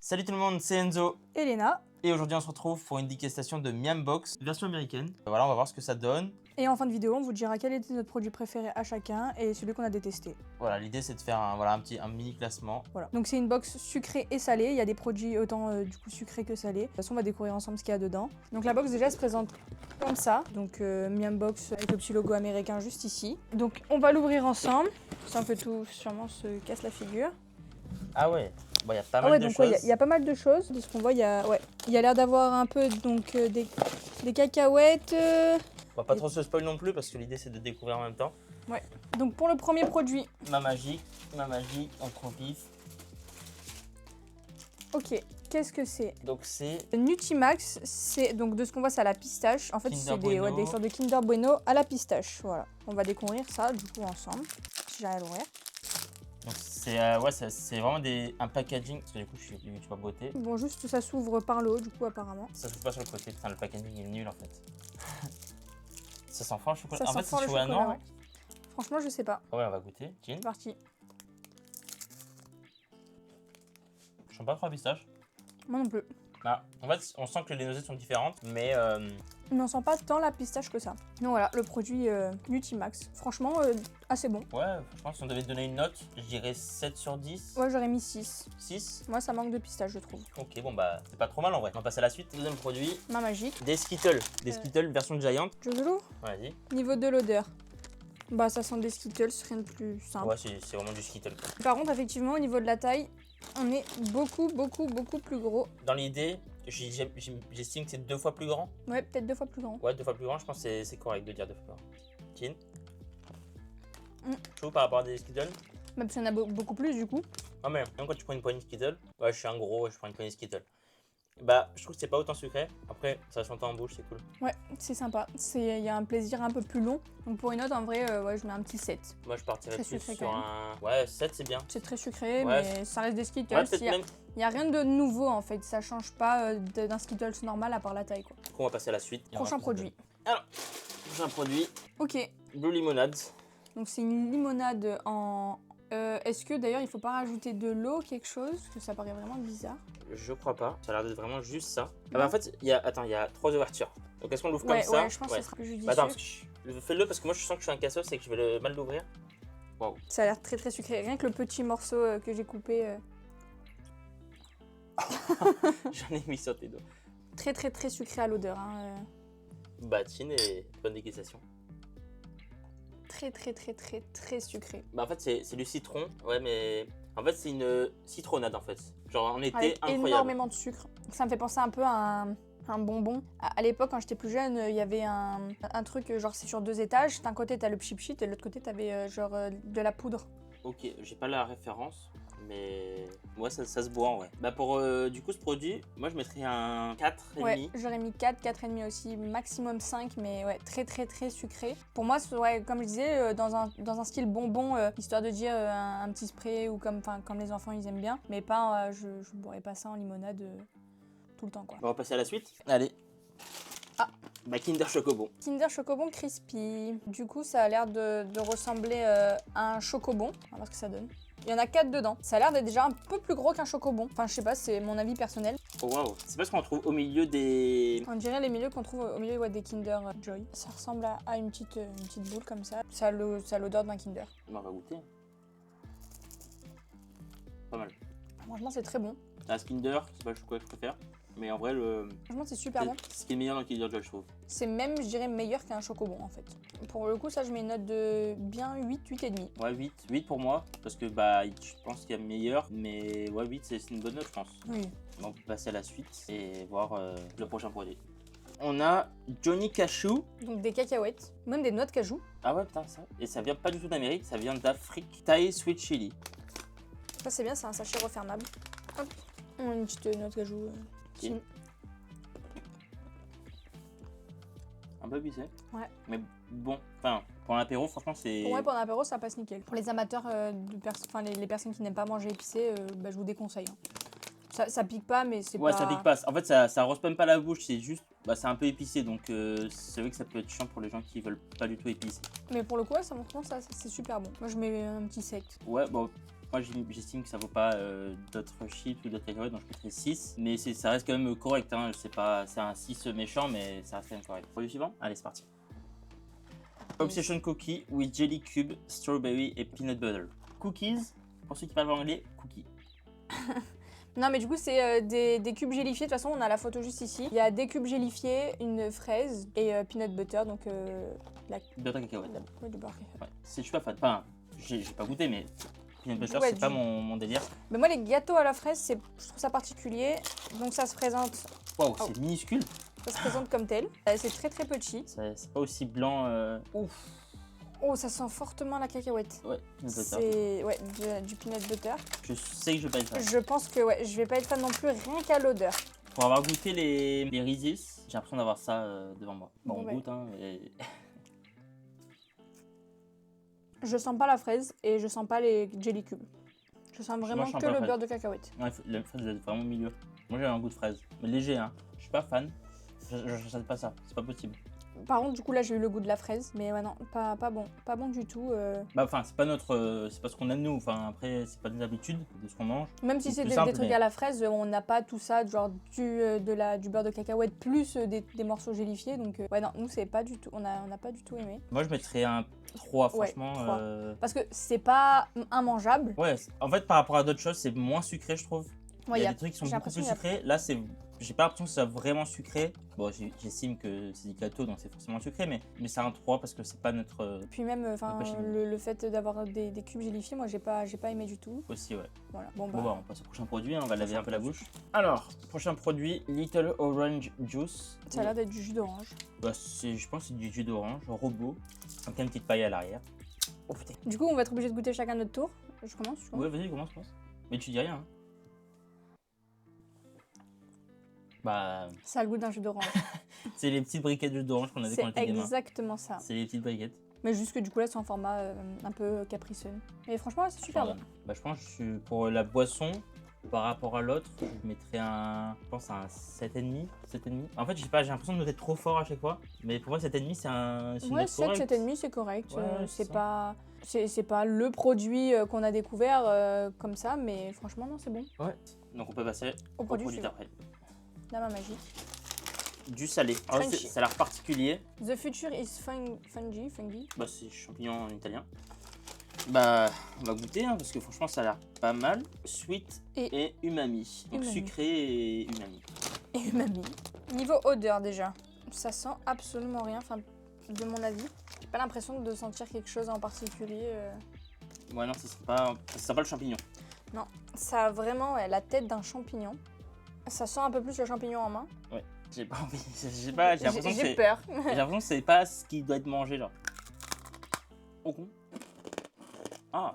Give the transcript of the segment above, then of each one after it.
Salut tout le monde, c'est Enzo. Elena. Et aujourd'hui on se retrouve pour une dégustation de Miam Box, version américaine. Voilà, on va voir ce que ça donne. Et en fin de vidéo, on vous dira quel était notre produit préféré à chacun et celui qu'on a détesté. Voilà, l'idée c'est de faire un mini classement. Voilà. Donc c'est une box sucrée et salée. Il y a des produits autant du coup sucrés que salés. De toute façon, on va découvrir ensemble ce qu'il y a dedans. Donc la box déjà se présente comme ça. Donc Miam Box avec le petit logo américain juste ici. Donc on va l'ouvrir ensemble, sans que tout sûrement se casse la figure. Ah ouais, bon, y a pas mal de choses. Il y a pas mal de choses. De ce qu'on voit, il y a l'air d'avoir un peu donc des cacahuètes. On va pas trop se spoil non plus parce que l'idée c'est de découvrir en même temps. Ouais. Donc pour le premier produit. Ma magie, en trop pif. Ok, qu'est-ce que c'est? Donc c'est Nutimax, c'est donc de ce qu'on voit, c'est à la pistache. En fait, c'est des sortes de Kinder Bueno à la pistache. Voilà, on va découvrir ça du coup ensemble. Si j'arrive à l'ouvrir. donc c'est vraiment un packaging parce que du coup je suis pas beauté. Bon, juste ça s'ouvre par le haut du coup apparemment. Ça s'ouvre pas sur le côté, putain le packaging est nul en fait. Ça sent fort le chocolat. Ça En fait sent c'est fort le chocolat chocolat, noir. ouais. Franchement, je sais pas. Ah ouais, on va goûter. Jean. C'est parti. Je sens pas trop la pistache. Moi non plus. Ah, en fait, on sent que les noisettes sont différentes, mais Mais on sent pas tant la pistache que ça. Donc voilà, le produit Nutimax. Franchement, assez bon. ouais, franchement, si on devait donner une note, je dirais 7 sur 10. Ouais, j'aurais mis 6. 6. Moi, ça manque de pistache, je trouve. Ok, bon bah, c'est pas trop mal en vrai. On va passer à la suite. Deuxième produit, Ma magique. des Skittles. Des Skittles version Giant. Je l'ouvre. Vas-y. Niveau de l'odeur. Bah, ça sent des Skittles, rien de plus simple. Ouais, c'est vraiment du Skittle. Par contre, effectivement, au niveau de la taille, on est beaucoup plus gros. Dans l'idée, j'estime que c'est 2 fois plus grand. Ouais, peut-être 2 fois plus grand. Ouais, 2 fois plus grand, je pense que c'est correct de dire 2 fois plus grand. Jean. Mm. Chaud par rapport à des Skittles. Bah, parce qu'il y en a beaucoup plus du coup. Ah mais même quand tu prends une poignée de Skittles, ouais, je suis un gros, je prends une poignée de Skittles. Bah, je trouve que c'est pas autant sucré. Après, ça se sentir en bouche, c'est cool. Ouais, c'est sympa. Il y a un plaisir un peu plus long. Donc pour une note, en vrai, ouais, je mets un petit 7. Moi, je partirais Très plus sucré sur quand un... Ouais, 7, c'est bien. C'est très sucré, Ouais, mais ça reste des Skittles. Ouais, peut-être Il même... y a rien de nouveau en fait. Ça change pas d'un Skittles normal à part la taille quoi. Du coup, on va passer à la suite. Prochain produit. Alors, prochain produit, Ok. Blue Limonade. Donc c'est une limonade en... Est-ce que d'ailleurs il faut pas rajouter de l'eau, quelque chose? Parce que ça paraît vraiment bizarre. Je crois pas. Ça a l'air d'être vraiment juste ça. Ah Non. bah en fait, il y a 3 ouvertures. Donc est-ce qu'on l'ouvre comme ça? Ouais, je pense que ce sera plus judicieux. Bah attends, parce que fais-le parce que moi je sens que je suis un cassos et que je vais mal l'ouvrir. Waouh. Ça a l'air très sucré. Rien que le petit morceau que j'ai coupé. J'en ai mis sur tes doigts. Très sucré à l'odeur. Hein. Bah Tine et bonne dégustation. Très sucré. Bah en fait c'est du citron. Ouais mais en fait c'est une citronnade en fait. Genre en été Avec incroyable. énormément de sucre. Ça me fait penser un peu à un bonbon. À l'époque, quand j'étais plus jeune, il y avait un truc, genre c'est sur 2 étages. D'un côté, t'as le pchit et de l'autre côté, t'avais genre de la poudre. Ok, j'ai pas la référence, mais ouais, ça se boit en vrai. Bah pour du coup ce produit, moi je mettrais un 4,5. Ouais, j'aurais mis 4, 4,5 aussi, maximum 5, mais ouais, très sucré. Pour moi, ouais, comme je disais, dans un style bonbon, histoire de dire un petit spray ou comme les enfants ils aiment bien, mais pas, je boirais pas ça en limonade tout le temps quoi. On va passer à la suite. Allez. Ah. Bah Kinder Chocobon. Kinder Chocobon Crispy. Du coup, ça a l'air de ressembler à un chocobon. On va voir ce que ça donne. Il y en a 4 dedans. Ça a l'air d'être déjà un peu plus gros qu'un chocobon. Enfin, je sais pas, c'est mon avis personnel. Oh waouh. C'est pas ce qu'on trouve au milieu des... On dirait les milieux qu'on trouve au milieu des Kinder Joy. Ça ressemble à une petite boule comme ça. Ça a l'odeur d'un Kinder. On va goûter. Pas mal. Franchement, c'est très bon. La Kinder, c'est pas le chocolat que je préfère. Mais en vrai, Franchement, c'est super bon. c'est ce qui est meilleur dans le Kinder Joy, je trouve. C'est même, je dirais, meilleur qu'un chocobon en fait. Pour le coup, ça, je mets une note de bien 8, 8,5. Ouais, 8 pour moi. Parce que bah, je pense qu'il y a meilleur. Mais ouais, 8, c'est une bonne note, je pense. Oui. On peut passer à la suite et voir le prochain produit. On a Johnny Cashew. Donc des cacahuètes, même des noix de cajou. Ah ouais, putain, ça. Et ça vient pas du tout d'Amérique, ça vient d'Afrique. Thai Sweet Chili. Ça, c'est bien, c'est un sachet refermable. Hop, on a une petite noix de cajou. Ok. Un peu épicé. Ouais. Mais bon, enfin, pour un apéro, franchement, c'est... Pour moi, pour un apéro, ça passe nickel. Pour les amateurs, les personnes qui n'aiment pas manger épicé, bah, je vous déconseille. Hein. Ça pique pas, mais c'est ouais, pas... ça pique pas. En fait, ça rose même pas la bouche, c'est juste... Bah, c'est un peu épicé, donc c'est vrai que ça peut être chiant pour les gens qui veulent pas du tout épicé. Mais pour le coup, ça, franchement, c'est super bon. Moi, je mets un petit 7. Ouais, bon, Moi j'estime que ça vaut pas d'autres chips ou d'autres cacahuètes, donc je mettrais 6. Mais ça reste quand même correct, hein. C'est un 6 méchant, mais ça reste quand même correct. Produit suivant? Allez, c'est parti. Obsession Cookie with Jelly Cube, Strawberry et Peanut Butter. Cookies, pour ceux qui parlent anglais, cookies. Non mais du coup c'est des cubes gélifiés, de toute façon on a la photo juste ici. Il y a des cubes gélifiés, une fraise et peanut butter, donc la... Butter cacahuète. Ouais, du beurre cacahuète. Ouais. Je suis pas fan, enfin, j'ai pas goûté, mais peanut butter Ouais, c'est pas mon délire. Mais moi les gâteaux à la fraise, je trouve ça particulier, donc ça se présente... Waouh, c'est minuscule. Ça se présente comme tel. C'est très très petit. C'est pas aussi blanc. Ouf. Oh, ça sent fortement la cacahuète. Ouais, peanut butter. C'est ouais, du peanut butter. Je sais que je vais pas être fan. Je pense que ouais, je vais pas être fan non plus rien qu'à l'odeur. Pour avoir goûté les Reese's, j'ai l'impression d'avoir ça devant moi. Bon, on Ouais. goûte, hein. Et... Je sens pas la fraise et je sens pas les jelly cubes. Je sens vraiment je sens que pas la le fraise. beurre de cacahuète. Ouais, la fraise doit être vraiment au milieu. Moi j'ai un goût de fraise, mais léger, hein. Je suis pas fan. Je ressens pas ça, c'est pas possible. Par contre, du coup, là, j'ai eu le goût de la fraise. Mais ouais, non, pas bon. Pas bon du tout. Bah, enfin, c'est pas c'est pas ce qu'on aime nous. Enfin, après, c'est pas nos habitudes de ce qu'on mange. Même si c'est plus des simple, trucs mais- à la fraise, on n'a pas tout ça, genre du beurre de cacahuète plus des morceaux gélifiés. Donc, ouais, non, nous, c'est pas du tout. On a pas du tout aimé. Moi, je mettrais un 3, Ouais, franchement. 3. Parce que c'est pas immangeable. Ouais, en fait, par rapport à d'autres choses, c'est moins sucré, je trouve. Ouais, Il y a des trucs qui sont j'ai beaucoup l'impression plus qu'il y a- sucrés. Là, j'ai pas l'impression que ça soit vraiment sucré. Bon, j'estime que c'est du gâteau, donc c'est forcément sucré, mais c'est un 3 parce que c'est pas notre. Puis même, pas chez nous. le fait d'avoir des cubes gélifiés, moi, j'ai pas aimé du tout. Aussi, ouais. Voilà. Bon, Bon, bah, bah, on passe au prochain produit, hein, on va laver un peu la bouche. Alors, prochain produit, Little Orange Juice. ça a l'air d'être du jus d'orange. Bah, je pense que c'est du jus d'orange, robot, avec une petite paille à l'arrière. Oh putain. Du coup, on va être obligé de goûter chacun notre tour. Je commence, tu Ouais, vas-y, commence, pense. Mais tu dis rien. Hein. Bah, Ça a le goût d'un jus d'orange. c'est les petites briquettes de jus d'orange qu'on avait quand on C'est était gamin. exactement ça. C'est les petites briquettes. Mais juste que du coup, là, c'est en format un peu capriceux. Mais franchement, ouais, c'est super bon. Bah, je pense que pour la boisson, par rapport à l'autre, je mettrais je pense un 7,5. 7,5. En fait, je sais pas, j'ai l'impression de noter trop fort à chaque fois. Mais pour moi, 7,5, c'est une Ouais, note 7, correcte. 7,5, c'est correct. Ouais, c'est c'est pas... C'est pas le produit qu'on a découvert comme ça, mais franchement, non, c'est bon. Ouais. Donc on peut passer Au produit suivant. d'après. La main magique. Du salé. Alors, Crunchy. ça a l'air particulier. The future is fungi. Bah, c'est champignon en italien. Bah, on va goûter hein, parce que franchement, ça a l'air pas mal. Sweet et umami. Donc Umami. sucré et umami. Et umami. Niveau odeur, déjà. Ça sent absolument rien, enfin, de mon avis. J'ai pas l'impression de sentir quelque chose en particulier. Ouais, non, ça sent pas le champignon. Non, ça a vraiment ouais, la tête d'un champignon. Ça sent un peu plus le champignon en main. Ouais, j'ai pas envie. J'ai l'impression que J'ai c'est. peur. J'ai l'impression que c'est pas ce qui doit être mangé, genre. Au con. Ah.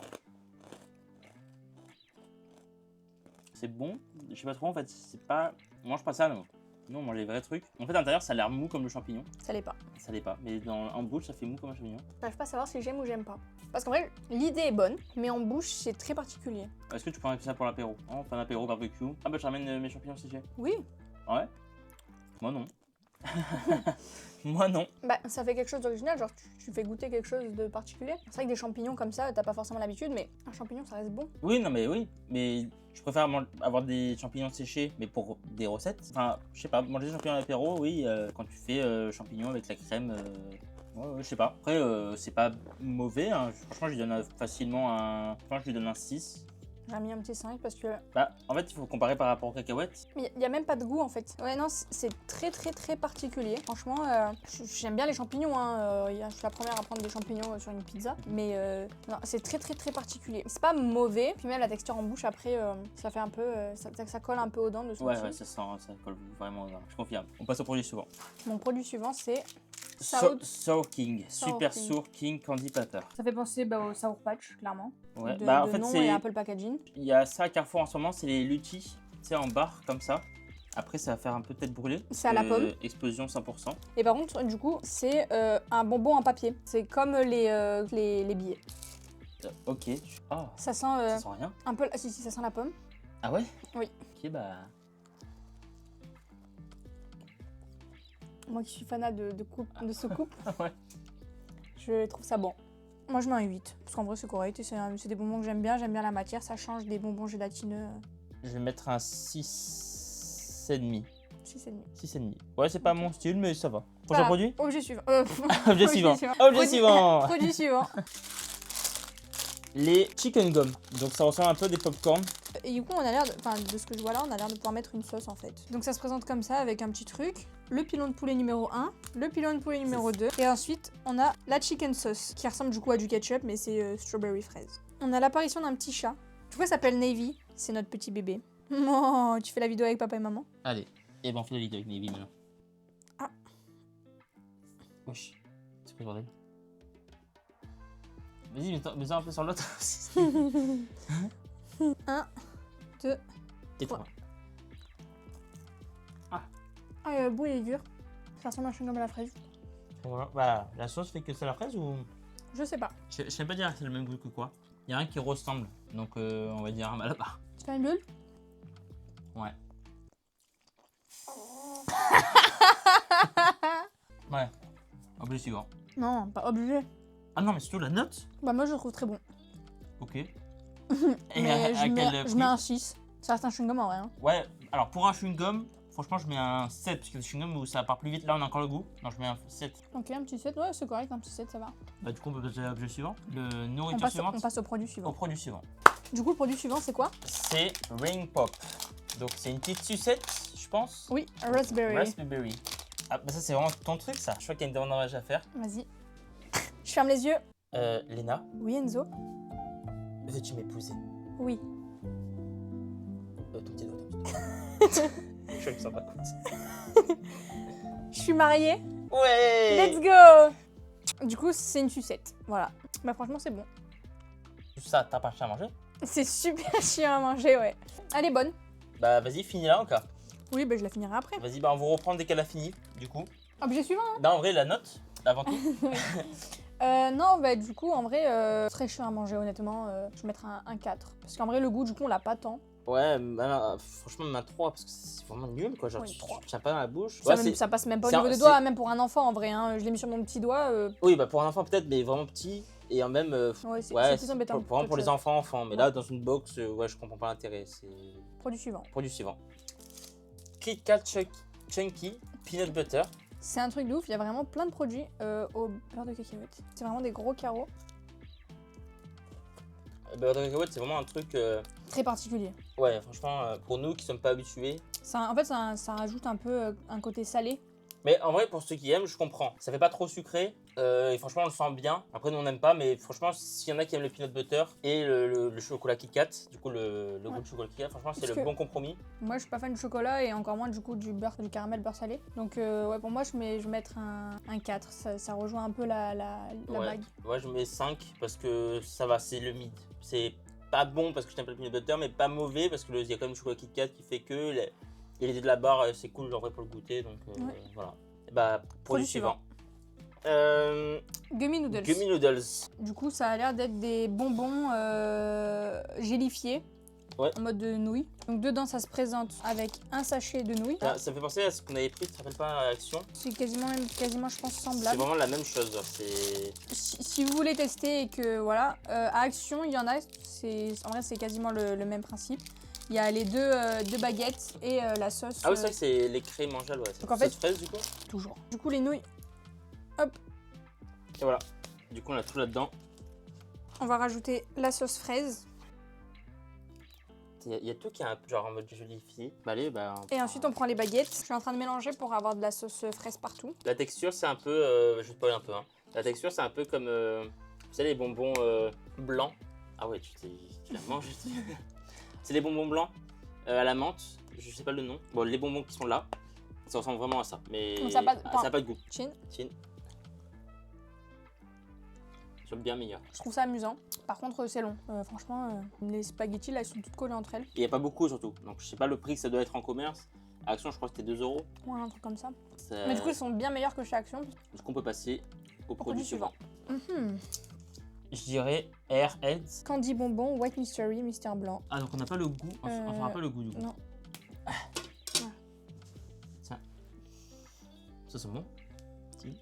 C'est bon. Je sais pas trop, en fait. C'est pas. On mange pas ça, non. Nous, on mange les vrais trucs. En fait, à l'intérieur, ça a l'air mou comme le champignon. Ça l'est pas. Ça l'est pas. Mais en bouche, ça fait mou comme un champignon. J'arrive pas à savoir si j'aime ou j'aime pas. Parce qu'en vrai, l'idée est bonne, mais en bouche, c'est très particulier. Est-ce que tu prends ça pour l'apéro? Oh, on fait un apéro barbecue. Ah bah, je ramène mes champignons séchés. Oui, Ouais. Moi, non. Moi, non. bah ça fait quelque chose d'original, genre tu fais goûter quelque chose de particulier. C'est vrai que des champignons comme ça, t'as pas forcément l'habitude, mais un champignon, ça reste bon. Oui, non, mais oui. Mais je préfère avoir des champignons séchés, mais pour des recettes. Enfin, je sais pas, manger des champignons à l'apéro, oui. Quand tu fais champignons avec la crème. Ouais, je sais pas. Après, c'est pas mauvais. Hein. Franchement, je lui donne facilement un. Je pense que je lui donne un 6. J'ai mis un petit 5 parce que... Bah, en fait, il faut comparer par rapport aux cacahuètes. Mais il y a même pas de goût en fait. Ouais, non, c'est très très très particulier. Franchement, j'aime bien les champignons. Hein. Je suis la première à prendre des champignons sur une pizza. Mais non, c'est très très très particulier. C'est pas mauvais. Puis même la texture en bouche, après, ça fait un peu... ça colle un peu aux dents de ce Ouais, côté. ouais, ça colle vraiment. Je confirme. On passe au produit suivant. Mon produit suivant, c'est... Sour King. Sour Super King. Sour King Candy Patter. Ça fait penser au Sour Patch, clairement. Ouais, De, bah en de fait, nom c'est. et un peu le packaging. Il y a ça à Carrefour en ce moment, c'est les Lutti, tu sais, en barre comme ça. Après, ça va faire un peu tête brûlée. C'est à la pomme. Explosion 100%. Et par contre, du coup, c'est un bonbon en papier. C'est comme les billets. Ok. Oh, Ça sent ça sent rien. un peu... Si, ça sent la pomme. Ah ouais? Oui. Ok, bah. Moi qui suis fanat de soucoupe, Ouais. je trouve ça bon. Moi je mets un 8, parce qu'en vrai c'est correct et c'est des bonbons que j'aime bien la matière, ça change des bonbons gélatineux. Je vais mettre un 6,5. 6,5. 6,5. Ouais, c'est pas Ok. mon style, mais ça va. Prochain Voilà. produit. Objet suivant. Objet suivant. Objet suivant. Produit suivant. Les chicken gum. Donc ça ressemble un peu à des popcorn. Et du coup, on a l'air, de ce que je vois là, on a l'air de pouvoir mettre une sauce en fait. Donc ça se présente comme ça avec un petit truc. Le pilon de poulet numéro 1, le pilon de poulet numéro 2. Et ensuite, on a la chicken sauce qui ressemble du coup à du ketchup, mais c'est strawberry fraise. On a l'apparition d'un petit chat. Tu vois, il s'appelle Navy. C'est notre petit bébé. Oh, tu fais la vidéo avec papa et maman? Allez. Et ben on fait la vidéo avec Navy maintenant. Ah. Wesh. C'est quoi ce bordel? Vas-y, mets-en un peu sur l'autre. 1, 2, Et 3. Ah, le bout il est dur. Ça ressemble à un chewing-gum à la fraise. Voilà. Bah, la sauce fait que c'est la fraise ou... Je sais pas. Je sais pas dire que c'est le même goût que quoi. Il y a un qui ressemble. Donc on va dire un là-bas. Tu fais une bulle? Ouais. Ouais. Objet suivant. Non, pas obligé. Ah non, mais surtout la note. Bah moi je le trouve très bon. Ok. Et Mais à quel je mets prix? un 6. Ça reste un chewing-gum en vrai. Hein. Ouais, alors pour un chewing-gum, franchement, je mets un 7 parce qu'il y a des chewing-gums où ça part plus vite. Là, on a encore le goût. Non, je mets un 7. Ok, un petit 7, ouais c'est correct, un petit 7 ça va. Bah, du coup, on peut passer à l'objet suivant. Le On nourriture passe, suivante. on passe au produit Au suivant. produit suivant. Du coup le produit suivant c'est quoi? C'est Ring Pop. Donc, c'est une petite sucette, je pense. Oui, raspberry. Raspberry. Ah, bah, ça, c'est vraiment ton truc, ça. Je crois qu'il y a une demande d'engagement à faire. Vas-y. Je ferme les yeux. Léna, Oui Enzo? veux-tu m'épouser? Oui. Ton petit doigt, je me sens pas compte. Je suis mariée. Ouais! Let's go! Du coup c'est une sucette. Voilà. Bah franchement c'est bon. Ça, t'as pas cher à manger? C'est super chiant à manger, ouais. Elle est bonne. Bah, vas-y, finis-la encore. Oui, bah je la finirai après. Vas-y, bah, on va reprendre dès qu'elle a fini, du coup. Objet suivant. Hein. Là, en vrai, la note, avant tout. Non, bah du coup, en vrai, très chiant à manger, honnêtement. Je vais mettre un 4. Parce qu'en vrai, le goût, du coup, on l'a pas tant. Ouais, bah, franchement, même un 3, parce que c'est vraiment nul, quoi. Genre, Oui, tu 3. tiens pas dans la bouche. Ça, Ouais, même, ça passe même pas au c'est niveau un- des doigts, même pour un enfant, en vrai. Hein. Je l'ai mis sur mon petit doigt. Oui, bah, pour un enfant, peut-être, mais vraiment petit. Et en même. Ouais, c'est Ouais, plus embêtant. vraiment pour les enfants. Mais Ouais. là, dans une box, ouais, je comprends pas l'intérêt. C'est. Produit suivant. Produit suivant. Kit Kat Chunky Peanut Butter. C'est un truc de ouf, il y a vraiment plein de produits au beurre de cacahuète. C'est vraiment des gros carreaux. Beurre de cacahuète, c'est vraiment un truc. Très particulier. Ouais, franchement, pour nous qui sommes pas habitués. En fait, ça rajoute un peu un côté salé. Mais en vrai, pour ceux qui aiment, je comprends. Ça fait pas trop sucré. Et franchement, on le sent bien. Après, nous, on n'aime pas. Mais franchement, s'il y en a qui aiment le peanut butter et le chocolat Kit Kat, du coup, le goût de chocolat Kit Kat, franchement, c'est Parce le que- bon compromis. Moi, je suis pas fan du chocolat et encore moins du coup du beurre, du caramel beurre salé. Donc, ouais, pour moi, je vais mettre un 4. Ça rejoint un peu la Ouais. bague. Ouais, je mets 5 parce que ça va, c'est le mid. C'est pas bon parce que je n'aime pas le peanut butter, mais pas mauvais parce qu'il y a quand même le chocolat Kit Kat qui fait que et les deux de la barre, c'est cool en vrai pour le goûter. Donc, Ouais. voilà. Et bah, produit suivant. Gummy noodles. Gummy Noodles. Du coup, ça a l'air d'être des bonbons gélifiés. Ouais. En mode de nouilles. Donc, dedans, ça se présente avec un sachet de nouilles. Ah, ça me fait penser à ce qu'on avait pris, tu te rappelles pas, à Action? C'est quasiment, je pense, C'est semblable. vraiment la même chose. C'est. Si vous voulez tester et que voilà, à Action, il y en a. En vrai, c'est quasiment le même principe. Il y a les deux baguettes et la sauce. Ah oui, c'est vrai que c'est les crèmes mangeables, ouais. Donc en Sauce fait- fraise, du coup. Toujours. Du coup, les nouilles, Et voilà. Du coup, on a tout là-dedans. on va rajouter la sauce fraise. Il y a tout qui est un peu genre en mode jolifié. Bah, allez, bah. Et ensuite, on prend les baguettes. Je suis en train de mélanger pour avoir de la sauce fraise partout. La texture, c'est un peu. Je vais te parler un peu. Hein. La texture, c'est un peu comme. Vous savez, les bonbons blancs. Ah ouais, tu la manges. C'est des bonbons blancs à la menthe. Je sais pas le nom. Bon, les bonbons qui sont là, ça ressemble vraiment à ça. Mais Donc, ça a pas de- ça a pas de goût. Chin. Chin. J'aime bien meilleur. Je trouve ça amusant. Par contre, c'est long. Franchement, les spaghettis, là, ils sont toutes collées entre elles. Il n'y a pas beaucoup surtout. Donc, je sais pas le prix que ça doit être en commerce. À Action, je crois que c'était 2 euros. Ouais, un truc comme ça. Ça- Mais du coup, ils sont bien meilleurs que chez Action. Du coup, on peut passer au produit produit suivant. Mhm. Je dirais Airheads. Candy bonbon, White Mystery, Mystère blanc. Ah, donc on n'a pas le goût. On fera pas le goût du coup. Non. Tiens. Ça, c'est bon. Si.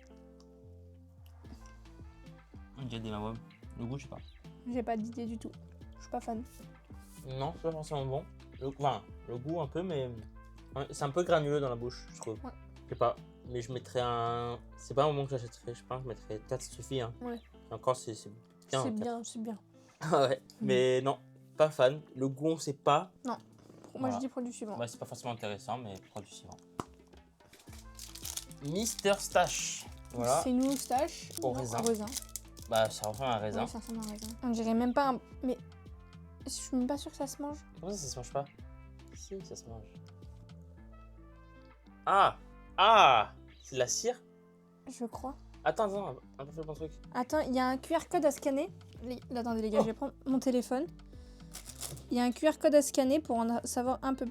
On dirait des mamans. Le goût, je sais pas. J'ai pas d'idée du tout. Je suis pas fan. Non, c'est pas forcément bon. Le goût un peu, mais c'est un peu granuleux dans la bouche, je trouve. Ouais. Je sais pas, mais je mettrais un. C'est pas un moment que j'achèterais, je pense que je mettrais 4, ça suffit. Hein. Ouais. Et encore, c'est bien. C'est 4. bien, c'est bien. Ouais, mais non, pas fan. Le goût, on sait pas. Moi, Voilà. je dis produit suivant. Ouais, c'est pas forcément intéressant, mais produit suivant. Mister Stash. Voilà. C'est nous, stache. Au Non, raisin. Bah, ça ressemble à un raisin. Ouais, ça ressemble à un raisin. On dirait même pas un... Mais je suis même pas sûre que ça se mange. Comment ça se mange pas? Si, ça se mange. Ah, c'est de la cire? Je crois. Attends, un peu le bon truc. Attends, il y a un QR code à scanner. Attendez les gars, je vais prendre mon téléphone. Il y a un QR code à scanner pour en savoir un peu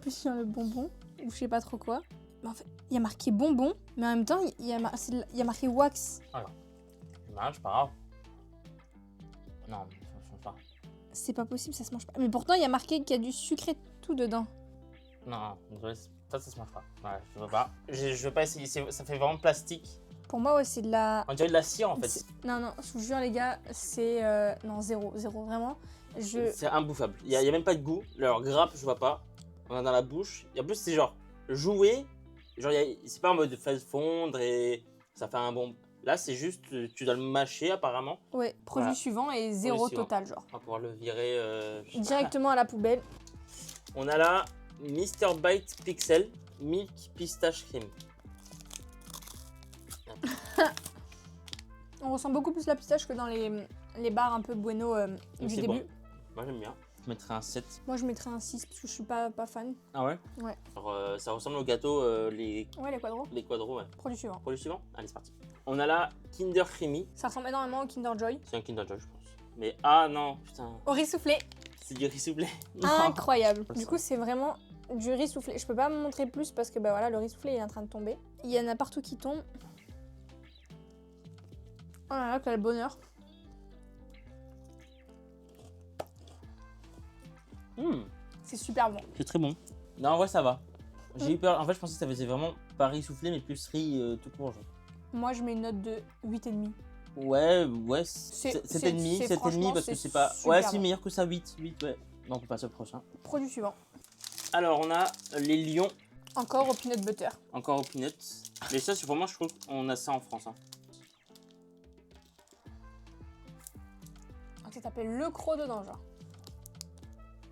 plus sur le bonbon. Ou je sais pas trop quoi. Mais en fait, il y a marqué bonbon, mais en même temps, il y a marqué wax. C'est pas grave. Non, mais ça se mange pas. C'est pas possible, ça se mange pas. Mais pourtant, il y a marqué qu'il y a du sucré tout dedans. Non, désolé, ça se mange pas. Ouais, je veux pas. Je veux pas essayer, ça fait vraiment plastique. Pour moi, ouais, c'est de la... On dirait de la cire en fait. Non, je vous jure les gars, c'est... Non, zéro, vraiment. C'est imbouffable. Il y a même pas de goût. Alors grappe, je vois pas. On a dans la bouche. Et en plus, c'est genre jouer. Genre, c'est pas en mode faire fondre et ça fait un bon. Là, c'est juste, tu dois le mâcher apparemment. Ouais, produit Voilà. suivant et zéro suivant. total, genre. On va pouvoir le virer. Directement à la poubelle. On a là Mr Bite Pixel Milk Pistache Cream. On ressent beaucoup plus la pistache que dans les bars un peu bueno du C'est début. bon. Moi, j'aime bien. Je mettrais un 7. Moi, je mettrais un 6 parce que je suis pas fan. Ah ouais? Ouais. Alors, ça ressemble au gâteau, les Ouais, les quadros. quadros, ouais. Produit suivant. Produit suivant? Allez, c'est parti. On a là Kinder Creamy. Ça ressemble énormément au Kinder Joy. C'est un Kinder Joy, je pense. Mais ah non, putain. Au riz soufflé. C'est du riz soufflé. Non. Incroyable. Du coup, c'est vraiment du riz soufflé. Je peux pas me montrer plus parce que bah voilà, le riz soufflé il est en train de tomber. Il y en a partout qui tombent. Oh là là, quel bonheur. C'est super bon. C'est très bon. Non, en vrai, ça va. J'ai eu peur. En fait, je pensais que ça faisait vraiment pas riz soufflé, mais plus riz tout court. Genre. Moi, je mets une note de 8,5. Ouais, C'est 7,5 parce que c'est pas. super Ouais, bon. c'est meilleur que ça, 8, ouais. Non, on peut passer au prochain. Produit suivant. Alors, on a les lions, Encore au peanut butter. encore au peanut. Mais ça, c'est vraiment, je trouve qu'on a ça en France. Hein. Ça s'appelle le croc dedans, genre.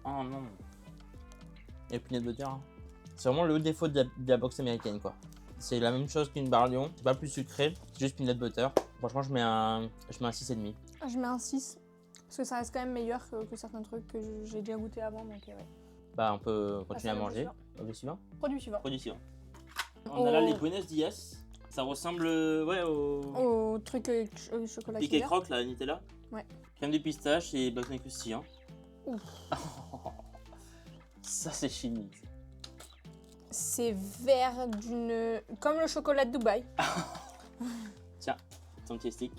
Oh non. Et peanut butter. Hein. C'est vraiment le défaut de la box américaine, quoi. C'est la même chose qu'une barre lion. C'est pas plus sucré, c'est juste peanut butter. Franchement, je mets un 6,5. Je mets un 6. Parce que ça reste quand même meilleur que certains trucs que j'ai déjà goûté avant. Donc, ouais. Bah, on peut continuer à ça, le manger. suivant. Le suivant. Produit suivant. Produit suivant. On a là les Buenos Dias. Ça ressemble ouais, Au truc chocolat piqué Kinder. croque, la Nutella. Ouais. Crème de pistache et bacon croustillant. Ouf. Ça, c'est chimique. C'est vert d'une... Comme le chocolat de Dubaï. Tiens, ton petit stick.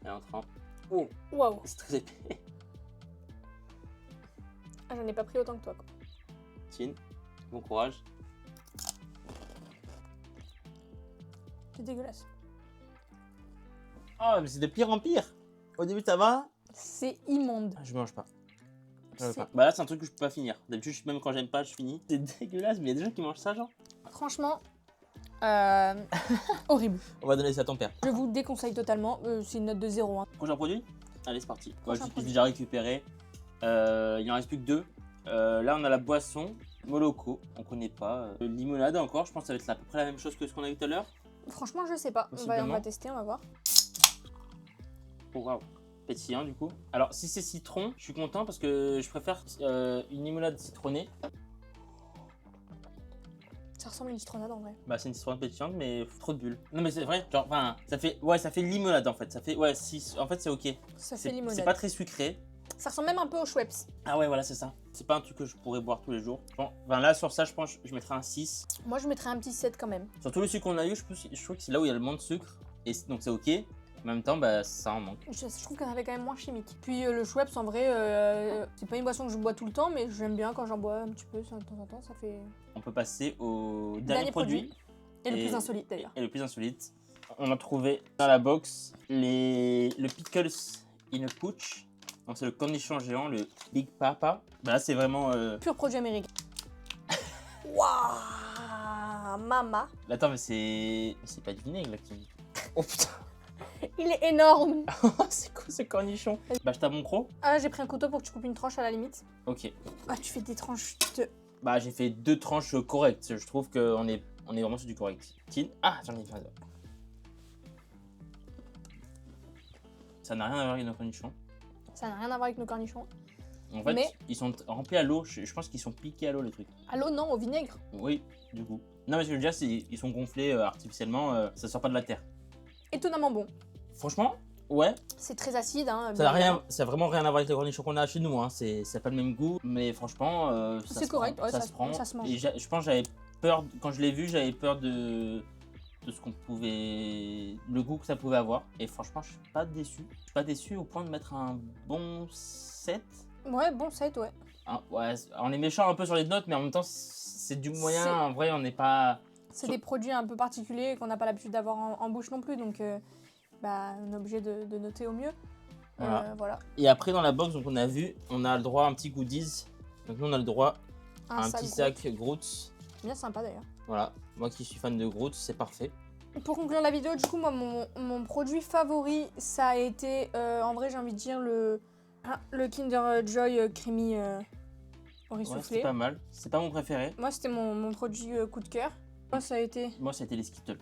Et en train. Oh, Waouh. c'est très épais. Ah, j'en ai pas pris autant que toi, quoi. Tiens, bon courage. C'est dégueulasse. Oh, mais c'est de pire en pire. Au début, ça va. C'est immonde. Je mange pas. Je veux C'est- pas. Bah là, c'est un truc que je peux pas finir. D'habitude, même quand j'aime pas, je finis. C'est dégueulasse, mais il y a des gens qui mangent ça, genre. Franchement, horrible. On va donner ça à ton père. Je vous déconseille totalement. C'est une note de 0. Hein. Prochain produit? Allez, c'est parti. Prochain J'ai produit. déjà récupéré. Il en reste plus que 2. Là, on a la boisson Moloko. On connaît pas. Limonade encore. Je pense que ça va être à peu près la même chose que ce qu'on a vu tout à l'heure. Franchement, je sais pas. On Possiblement. va tester, on va voir. Oh, waouh. Pétillant du coup. Alors, si c'est citron, je suis content parce que je préfère une limonade citronnée. Ça ressemble à une citronnade en vrai. Bah, c'est une citronnade pétillante, mais trop de bulles. Non, mais c'est vrai. Genre, enfin, ça fait limonade en fait. Ça fait, ouais, si, en fait, c'est ok. Ça fait C'est limonade. pas très sucré. Ça ressemble même un peu au Schweppes. Ah ouais, voilà, c'est ça. C'est pas un truc que je pourrais boire tous les jours. Bon, enfin, là, sur ça, je pense que je mettrais un 6. Moi, je mettrais un petit 7 quand même. Sur tout le sucre qu'on a eu, je trouve que c'est là où il y a le moins de sucre. Et donc, c'est ok. En même temps, bah, ça en manque. Je trouve qu'elle avait quand même moins chimique. Puis le Schweppes, en vrai, c'est pas une boisson que je bois tout le temps, mais j'aime bien quand j'en bois un petit peu, ça, de temps en temps, ça fait... On peut passer au dernier produit. Et le plus insolite d'ailleurs. Et le plus insolite. On a trouvé dans la box le Pickles in a pouch. Donc c'est le cornichon géant, le Big Papa. Bah là c'est vraiment... Pur produit américain. Waouh, mama. Attends mais c'est pas du vinaigre là qui... Oh putain. Il est énorme. C'est quoi ce cornichon? Bah je tape mon croc. Ah, j'ai pris un couteau pour que tu coupes une tranche à la limite. Ok. Ah, tu fais des tranches de... Bah j'ai fait 2 tranches correctes. Je trouve qu'on est vraiment sur du correct. Ah j'en ai fait un. Ça n'a rien à voir avec nos cornichons. Ça n'a rien à voir avec nos cornichons. En fait, Mais- ils sont remplis à l'eau. Je pense qu'ils sont piqués à l'eau les trucs. À l'eau, non, au vinaigre. Oui, du coup. Non mais ce que je veux dire, c'est ils sont gonflés artificiellement. Ça sort pas de la terre. Étonnamment bon. Franchement, ouais. C'est très acide, hein. Ça a vraiment rien à voir avec les cornichons qu'on a chez nous. Hein. C'est pas le même goût. Mais franchement, ça C'est se correct, prend, ouais, ça se prend. ça se mange. Et je pense que j'avais peur quand je l'ai vu, j'avais peur de ce qu'on pouvait, le goût que ça pouvait avoir. Et franchement, je suis pas déçu. Je suis pas déçu au point de mettre un bon 7. Ouais, bon set, ouais. Ouais, on est méchant un peu sur les notes, mais en même temps, c'est du moyen. C'est- En vrai, on n'est pas. C'est des produits un peu particuliers qu'on n'a pas l'habitude d'avoir en bouche non plus, donc bah, on est obligé de noter au mieux. Voilà. Et après, dans la box, donc on a vu, on a le droit à un petit goodies. Donc nous, on a le droit à un petit sac Groot. Bien sympa d'ailleurs. Voilà, moi qui suis fan de Groot, c'est parfait. Pour conclure la vidéo, du coup, moi, mon produit favori, ça a été, en vrai, j'ai envie de dire, le Kinder Joy Creamy au riz Ouais, soufflé. c'est pas mal. C'est pas mon préféré. Moi, c'était mon produit coup de cœur. Moi, ça a été... Moi, c'était les Skittles.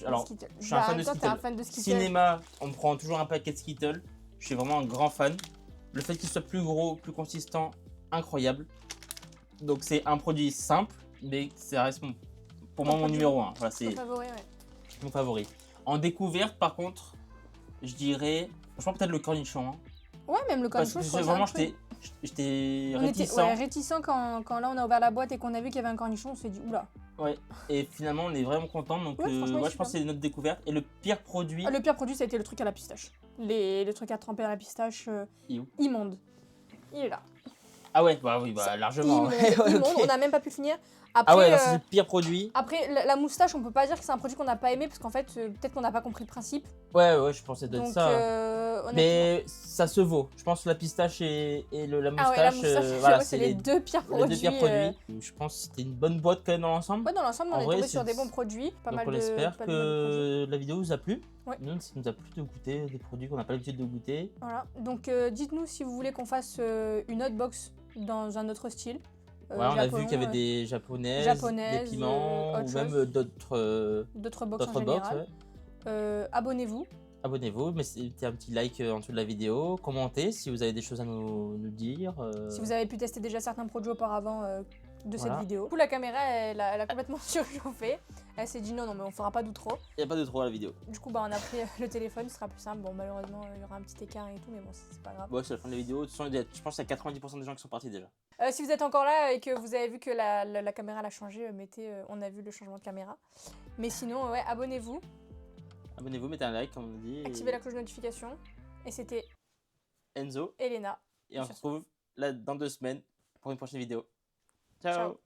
Alors, Skittles. je suis un fan de toi, Skittles. t'es un fan de Skittles. Cinéma, on me prend toujours un paquet de Skittles. Je suis vraiment un grand fan. Le fait qu'il soit plus gros, plus consistant, incroyable. Donc c'est un produit simple, mais ça reste pour moi mon numéro 1. Voilà, c'est Ton favori, ouais. mon favori. En découverte, par contre, je dirais, franchement peut-être le cornichon. Hein. Ouais, même le Parce cornichon, que je trouve ça vraiment, un peu- j'étais On réticent. était réticent quand là on a ouvert la boîte et qu'on a vu qu'il y avait un cornichon, on s'est dit oula. Ouais. Et finalement, on est vraiment content. Donc, Ouais, franchement, je pense que c'est notre découverte. Et le pire produit. Ah, le pire produit, ça a été le truc à la pistache. Les trucs à tremper à la pistache, Il est où immonde. Il est là. Ah ouais, bah oui, bah largement. Immonde, Ouais, immonde. ok. On n'a même pas pu finir. Après, Ah ouais, là, c'est le pire produit. après la moustache, on peut pas dire que c'est un produit qu'on n'a pas aimé parce qu'en fait, peut-être qu'on n'a pas compris le principe. Ouais, je pensais d'être Donc, ça. honnêtement. Mais ça se vaut. Je pense que la pistache et la Ah ouais, la moustache, moustache, voilà, ouais, c'est les deux pires les produits. deux pires produits. Je pense que c'était une bonne boîte quand même dans l'ensemble. Ouais, dans l'ensemble, En on est vrai, tombé c'est- sur des bons produits. Pas Donc mal on de. espère pas mal de produits. que la vidéo vous a plu. Ouais. Nous, ça nous a plu de goûter des produits qu'on n'a pas l'habitude de goûter. Voilà. Donc, dites-nous si vous voulez qu'on fasse une autre box dans un autre style. Ouais, on a vu Japon, qu'il y avait des japonaises, japonaises, des piments, autre ou même chose. d'autres box en box. général. Ouais. Abonnez-vous. Abonnez-vous, mettez un petit like en dessous de la vidéo, commentez si vous avez des choses à nous dire. Si vous avez pu tester déjà certains produits auparavant de Voilà. cette vidéo. Du coup, la caméra, elle a complètement surchauffé. Elle s'est dit non, mais on fera pas d'outro. Il n'y a pas de trop à la vidéo. Du coup, bah, on a pris le téléphone, ce sera plus simple. Bon, malheureusement, il y aura un petit écart et tout, mais bon, c'est pas grave. Ouais, c'est la fin de la vidéo. De toute façon, je pense qu'il y a 90% des gens qui sont partis déjà. Si vous êtes encore là et que vous avez vu que la caméra a changé, mettez on a vu le changement de caméra. Mais sinon, ouais, abonnez-vous, Abonnez-vous, mettez un like, comme on dit. activez la cloche de notification. Et c'était Enzo. Elena. Et on se retrouve là dans 2 semaines pour une prochaine vidéo. Ciao. Ciao.